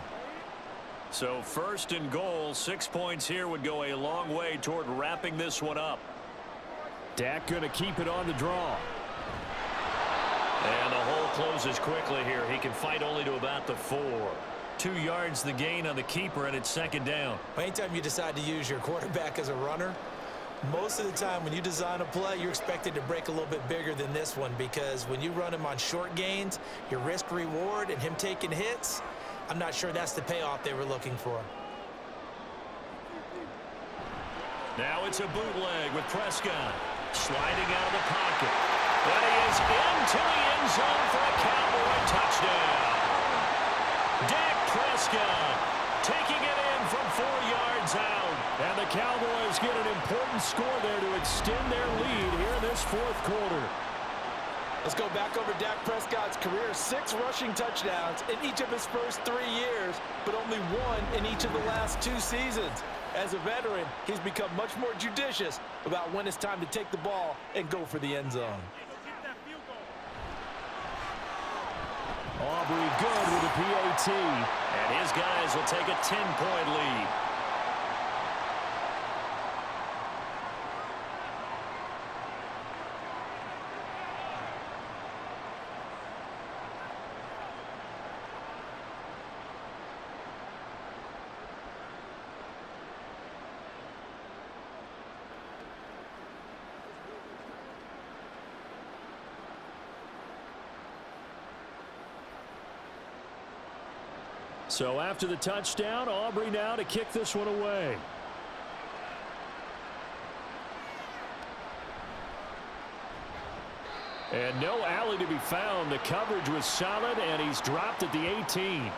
B: So 1st and goal, 6 points here would go a long way toward wrapping this one up. Dak going to keep it on the draw. And the hole closes quickly here. He can fight only to about the 4. 2 yards the gain on the keeper, and it's 2nd down.
C: Anytime you decide to use your quarterback as a runner, most of the time when you design a play, you're expected to break a little bit bigger than this one, because when you run him on short gains, your risk reward and him taking hits, I'm not sure that's the payoff they were looking for.
B: Now it's a bootleg with Prescott sliding out of the pocket. And he is into the end zone for a Cowboy touchdown. Dak Prescott taking it in from 4 yards out. And the Cowboys get an important score there to extend their lead here in this 4th quarter.
E: Let's go back over Dak Prescott's career. 6 rushing touchdowns in each of his first 3 years, but only 1 in each of the last 2 seasons. As a veteran, he's become much more judicious about when it's time to take the ball and go for the end zone.
B: Aubrey good with a PAT. And his guys will take a 10-point lead. So after the touchdown, Aubrey now to kick this one away. And no alley to be found. The coverage was solid, and he's dropped at the 18.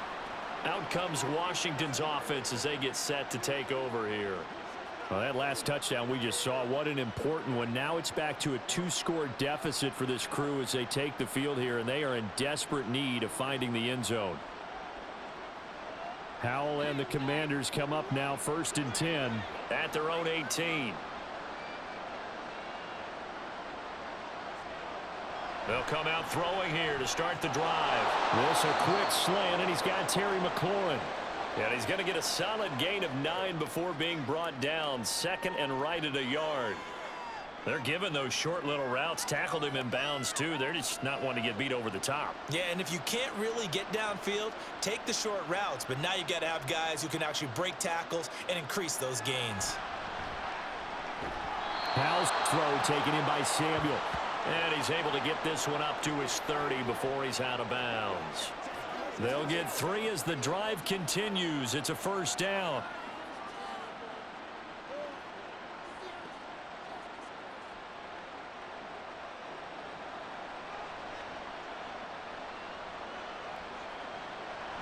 B: Out comes Washington's offense as they get set to take over here. Well, that last touchdown we just saw, what an important one. Now it's back to a 2-score deficit for this crew as they take the field here, and they are in desperate need of finding the end zone. Howell and the Commanders come up now 1st and 10 at their own 18. They'll come out throwing here to start the drive. This a quick slant, and he's got Terry McLaurin. And he's going to get a solid gain of 9 before being brought down. 2nd and right at a yard. They're giving those short little routes. Tackled him in bounds, too. They're just not wanting to get beat over the top.
C: Yeah, and if you can't really get downfield, take the short routes. But now you got to have guys who can actually break tackles and increase those gains.
B: Howell's throw taken in by Samuel. And he's able to get this one up to his 30 before he's out of bounds. They'll get 3 as the drive continues. It's a 1st down.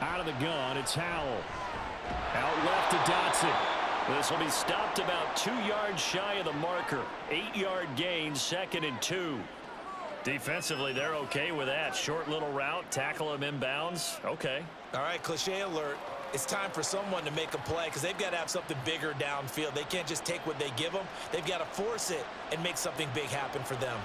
B: Out of the gun, it's Howell. Out left to Dotson. This will be stopped about 2 yards shy of the marker. 8-yard gain, 2nd and 2. Defensively, they're okay with that. Short little route, tackle him inbounds. Okay.
C: All right, cliche alert. it's time for someone to make a play because they've got to have something bigger downfield. They can't just take what they give them. They've got to force it and make something big happen for them.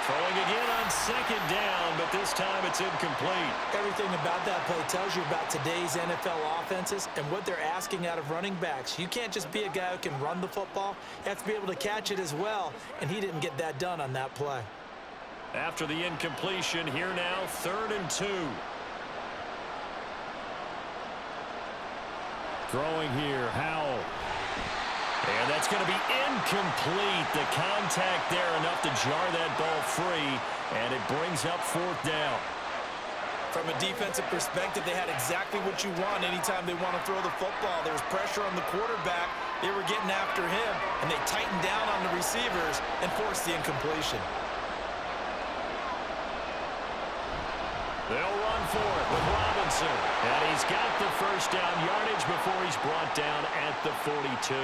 B: Throwing again on second down, but this time it's incomplete.
C: Everything about that play tells you about today's NFL offenses and what they're asking out of running backs. You can't just be a guy who can run the football. You have to be able to catch it as well, and he didn't get that done on that play.
B: After the incompletion, here now, 3rd and 2. Throwing here, Howell. And that's going to be incomplete. The contact there enough to jar that ball free, and it brings up 4th down.
C: From a defensive perspective, they had exactly what you want anytime they want to throw the football. There was pressure on the quarterback. They were getting after him, and they tightened down on the receivers and forced the incompletion.
B: They'll run for it with Robinson. And he's got the first down yardage before he's brought down at the 42.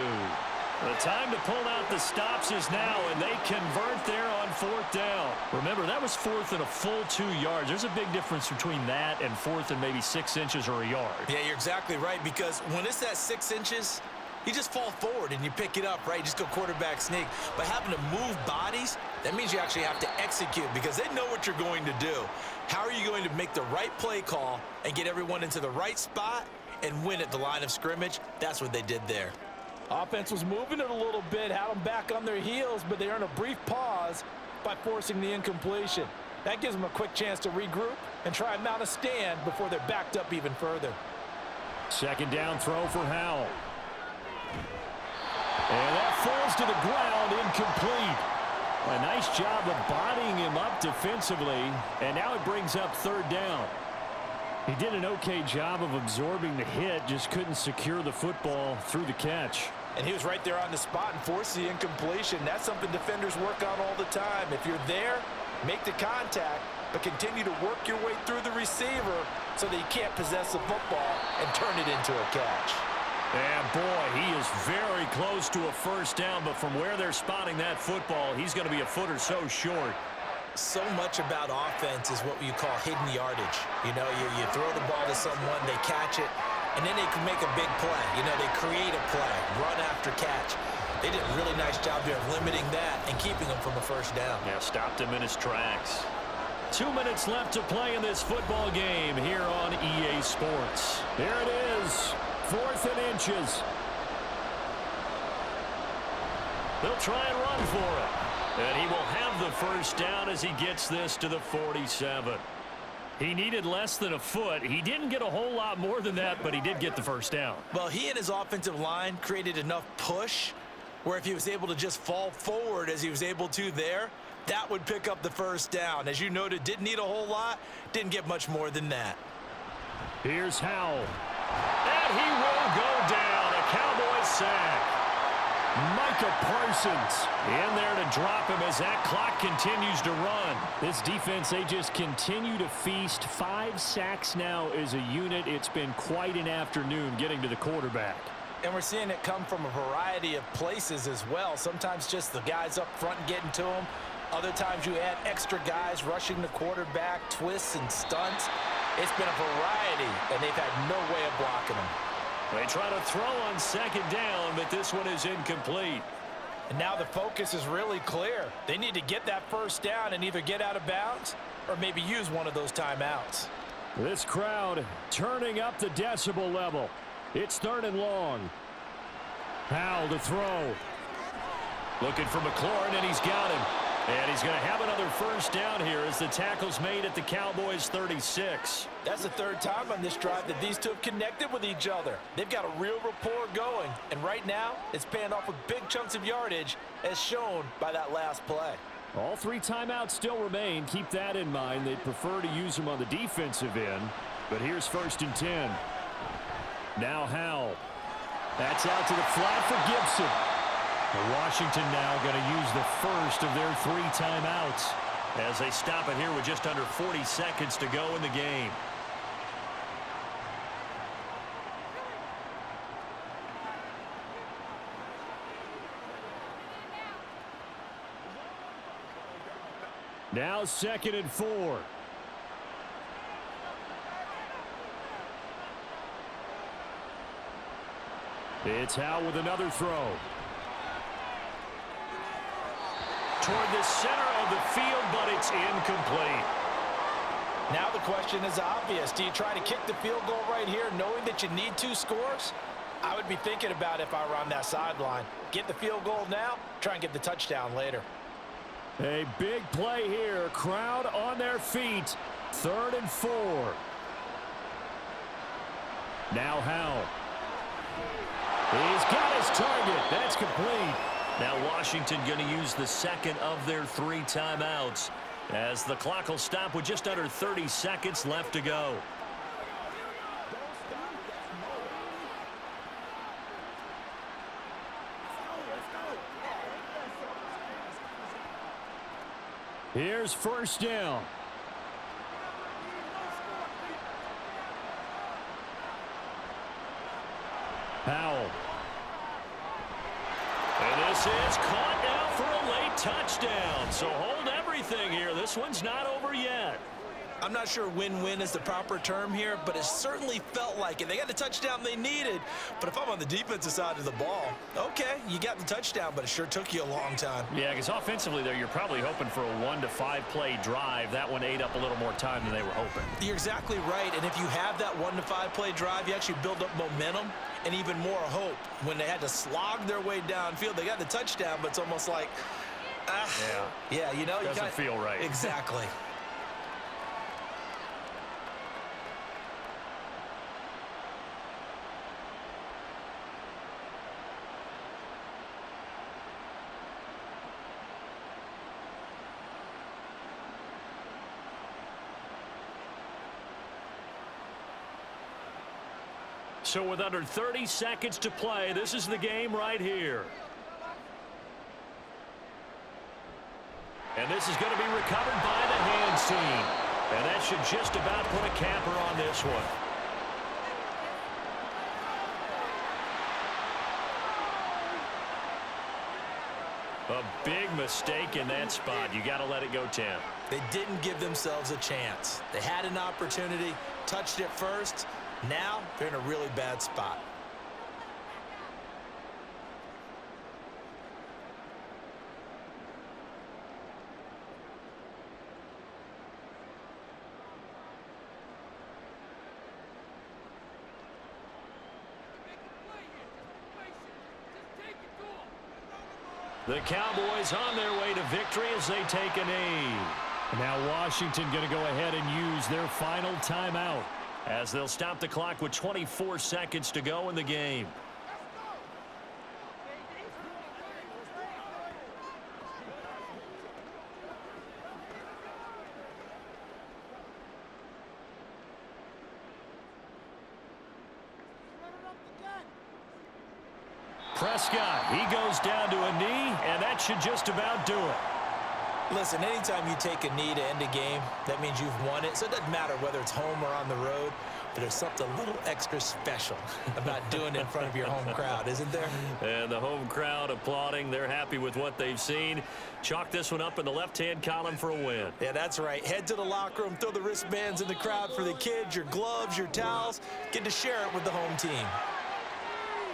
B: The time to pull out the stops is now, and they convert there on 4th down. Remember, that was 4th and a full 2 yards. There's a big difference between that and 4th and maybe 6 inches or a yard.
C: Yeah, you're exactly right, because when it's at 6 inches, you just fall forward and you pick it up, right? You just go quarterback sneak. But having to move bodies, that means you actually have to execute because they know what you're going to do. How are you going to make the right play call and get everyone into the right spot and win at the line of scrimmage? That's what they did there.
E: Offense was moving it a little bit, had them back on their heels, but they earned a brief pause by forcing the incompletion. That gives them a quick chance to regroup and try and mount a stand before they're backed up even further.
B: 2nd down throw for Howell. And that falls to the ground, incomplete. A nice job of bodying him up defensively, and now it brings up 3rd down. He did an okay job of absorbing the hit, just couldn't secure the football through the catch.
C: And he was right there on the spot and forced the incompletion. That's something defenders work on all the time. If you're there, make the contact, but continue to work your way through the receiver so that you can't possess the football and turn it into a catch.
B: And boy, he is very close to a first down, but from where they're spotting that football, he's going to be a foot or so short.
C: So much about offense is what you call hidden yardage. You know, you throw the ball to someone, they catch it, and then they can make a big play. You know, they create a play, run after catch. They did a really nice job there of limiting that and keeping them from a first down.
B: Yeah, stopped him in his tracks. 2 minutes left to play in this football game here on EA Sports. Here it is, 4th and inches. They'll try and run for it. And he will have the first down as he gets this to the 47. He needed less than a foot. He didn't get a whole lot more than that, but he did get the first down.
C: Well, he and his offensive line created enough push where if he was able to just fall forward as he was able to there, that would pick up the first down. As you noted, didn't need a whole lot, didn't get much more than that.
B: Here's Howell. And he will go down. A Cowboys sack. Micah Parsons in there to drop him as that clock continues to run. This defense, they just continue to feast. 5 sacks now as a unit. It's been quite an afternoon getting to the quarterback.
C: And we're seeing it come from a variety of places as well. Sometimes just the guys up front getting to him. Other times you add extra guys rushing the quarterback, twists and stunts. It's been a variety, and they've had no way of blocking him.
B: They try to throw on 2nd down, but this one is incomplete.
C: And now the focus is really clear. They need to get that first down and either get out of bounds or maybe use one of those timeouts.
B: This crowd turning up the decibel level. It's 3rd and long. Howell to throw. Looking for McLaurin, and he's got him. And he's going to have another first down here as the tackle's made at the Cowboys' 36.
C: That's the 3rd time on this drive that these two have connected with each other. They've got a real rapport going, and right now it's paying off with big chunks of yardage as shown by that last play.
B: All 3 timeouts still remain. Keep that in mind. They'd prefer to use them on the defensive end, but here's 1st and 10. Now Howell. That's out to the flat for Gibson. Washington now going to use the first of their 3 timeouts as they stop it here with just under 40 seconds to go in the game. Now 2nd and 4. It's Howe with another throw. Toward the center of the field, but it's incomplete.
C: Now the question is obvious. Do you try to kick the field goal right here knowing that you need 2 scores? I would be thinking about it if I were on that sideline. Get the field goal now, try and get the touchdown later.
B: A big play here. Crowd on their feet. 3rd and 4. Now Howe. He's got his target. That's complete. Now Washington going to use the second of their 3 timeouts as the clock will stop with just under 30 seconds left to go. Here's 1st down. Powell. And this is caught now for a late touchdown. So hold everything here. This one's not over yet.
C: I'm not sure win-win is the proper term here, but it certainly felt like it. They got the touchdown they needed, but if I'm on the defensive side of the ball, okay, you got the touchdown, but it sure took you a long time.
B: Yeah, because offensively there, you're probably hoping for a 1 to 5 play drive. That one ate up a little more time than they were hoping.
C: You're exactly right, and if you have that 1 to 5 play drive, you actually build up momentum and even more hope. When they had to slog their way downfield, they got the touchdown, but it's almost like, yeah, you know,
B: doesn't feel right.
C: Exactly.
B: So with under 30 seconds to play, this is the game right here. And this is going to be recovered by the hands team. And that should just about put a capper on this one. A big mistake in that spot. You got to let it go 10.
C: They didn't give themselves a chance. They had an opportunity, touched it first. Now they're in a really bad spot.
B: The Cowboys on their way to victory as they take a knee. Now Washington going to go ahead and use their final timeout as they'll stop the clock with 24 seconds to go in the game. Prescott, he goes down to a knee, and that should just about do it.
C: Listen, anytime you take a knee to end a game, that means you've won it. So it doesn't matter whether it's home or on the road, but there's something a little extra special about doing it in front of your home crowd, isn't there?
B: And the home crowd applauding. They're happy with what they've seen. Chalk this one up in the left-hand column for a win.
C: Yeah, that's right. Head to the locker room, throw the wristbands in the crowd for the kids, your gloves, your towels. Get to share it with the home team.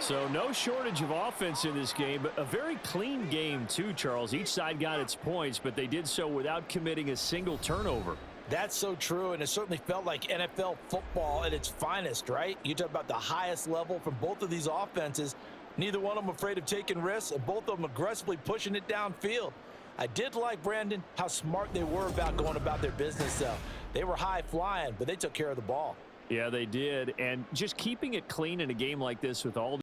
B: So no shortage of offense in this game, but a very clean game too, Charles. Each side got its points, but they did so without committing a single turnover.
C: That's so true, and it certainly felt like NFL football at its finest, right? You talk about the highest level from both of these offenses. Neither one of them afraid of taking risks, and both of them aggressively pushing it downfield. I did like, Brandon, how smart they were about going about their business, though. They were high-flying, but they took care of the ball.
B: Yeah, they did, and just keeping it clean in a game like this with all